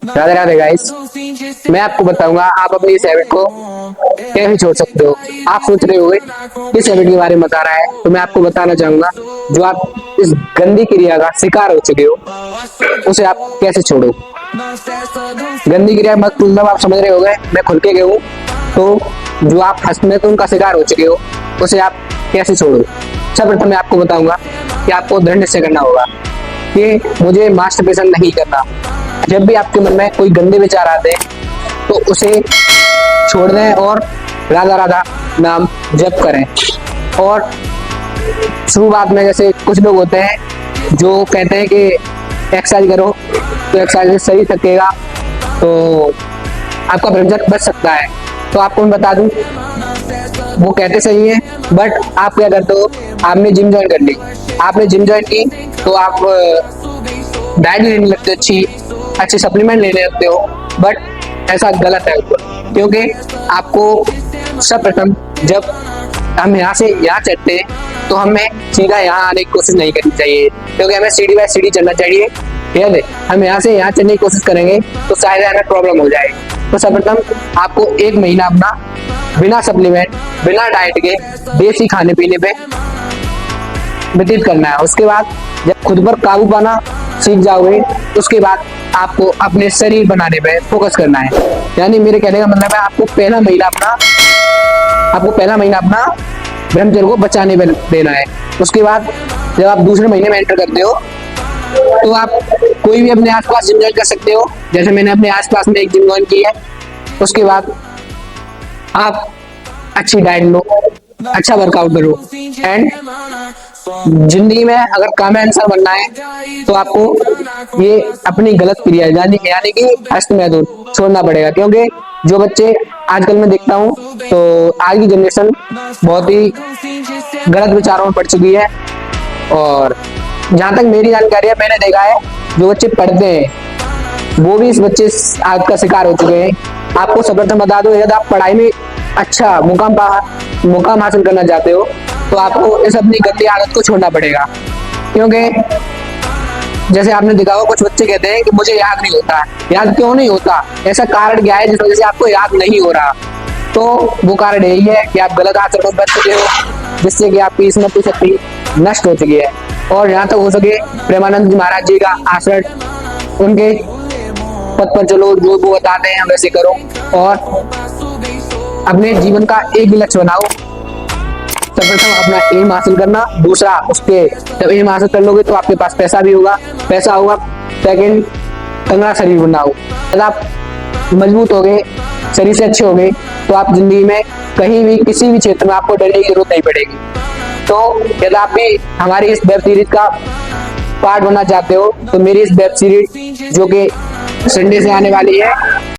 Radhe Radhe guys. मैं आपको बताऊंगा आप अपनी इस हैबिट को कैसे छोड़ सकते हो। आप सोच रहे होंगे किस हैबिट के बारे में बता रहा है, तो मैं आपको बताना चाहूंगा जो आप इस गंदी क्रिया का शिकार हो चुके हो उसे आप कैसे छोड़ो। गंदी क्रिया मतलब आप समझ रहे होंगे, मैं खुल के कहूँ तो जो आप हस्तमैथुन का शिकार हो चुके हो उसे आप कैसे छोड़ो। सर्वप्रथम मैं आपको बताऊंगा कि आपको दृढ़ निश्चय करना होगा कि मुझे मास्टरबेशन नहीं करना। जब भी आपके मन में कोई गंदे विचार आते हैं तो उसे छोड़ दें और राधा राधा नाम जप करें। और शुरुआत में जैसे कुछ लोग होते हैं जो कहते हैं कि एक्सरसाइज करो, तो एक्सरसाइज से शरीर थकेगा तो आपका ब्रह्मचर्य बच सकता है। तो आपको मैं बता दूं वो कहते सही है, बट आप क्या करते हो, आपने जिम ज्वाइन कर ली, आपने जिम ज्वाइन की तो आप डाइट लेने लगते हो, अच्छे सप्लीमेंट लेने लगते हो, बट ऐसा गलत है क्योंकि आपको सर्वप्रथम जब हम यहाँ से यहाँ चढ़ते हैं तो हमें सीधा यहाँ आने की कोशिश नहीं करनी चाहिए, क्योंकि हमें सीढ़ी बाय सीढ़ी चलना चाहिए। याद है, हम यहाँ से यहाँ चलने की कोशिश करेंगे तो शायद हमें प्रॉब्लम हो जाएगी। तो सर्वप्रथम आपको 1 महीना अपना बिना सप्लीमेंट बिना डाइट के देसी खाने पीने पे व्यतीत करना है। उसके बाद जब खुद पर काबू पाना सीख जाओगे उसके बाद आपको अपने शरीर बनाने पे फोकस करना है। यानी मेरे कहने का मतलब है आपको पहला महीना अपना ब्रह्मचर्य को बचाने पे देना है। उसके बाद जब आप दूसरे महीने में एंटर करते हो तो आप कोई भी अपने आसपास जिम ज्वाइन कर सकते हो, जैसे मैंने अपने आसपास में एक जिम ज्वाइन की है। उसके बाद आप अच्छी डाइट लो, अच्छा वर्कआउट करो एंड जिंदगी में अगर कामयाब इंसान बनना है तो आपको ये अपनी गलत क्रिया यानी कि हस्तमैथुन छोड़ना पड़ेगा। क्योंकि जो बच्चे आजकल मैं देखता हूँ तो आज की जनरेशन बहुत ही गलत विचारों में पड़ चुकी है। और जहाँ तक मेरी जानकारी है, मैंने देखा है जो बच्चे पढ़ते हैं वो भी इस बच्चे आदत का शिकार हो चुके हैं। आपको सर्वप्रथम बता दो, यदि आप पढ़ाई में अच्छा मुकाम हासिल करना चाहते हो तो आपको इस अपनी गंदी आदत को छोड़ना पड़ेगा। क्योंकि जैसे आपने देखा होगा कुछ बच्चे कहते हैं कि मुझे याद नहीं होता। याद क्यों नहीं होता? ऐसा कारण क्या है जिस वजह से आपको याद नहीं हो रहा? तो वो कारण यही है कि आप गलत आचरण में बच चुके हो, जिससे कि आपकी स्मृति शक्ति नष्ट हो चुकी है। और यहाँ तक हो सके प्रेमानंद जी महाराज जी का आचरण, उनके पद पर चलो, जो वो बताते हैं वैसे करो और अपने जीवन का एक भी लक्ष्य बनाओ। सर्वप्रथम अपना एम हासिल करना, दूसरा उसके जब एम हासिल कर लोगे तो आपके पास पैसा होगा। सेकंड तगड़ा शरीर बनाओ। जब आप मजबूत हो गए, शरीर से अच्छे हो गए तो आप जिंदगी में कहीं भी किसी भी क्षेत्र में आपको डरने की जरूरत नहीं पड़ेगी। तो यदि आप भी हमारी इस वेब सीरीज का पार्ट बनना चाहते हो तो मेरी इस वेब सीरीज जो कि संडे से आने वाली है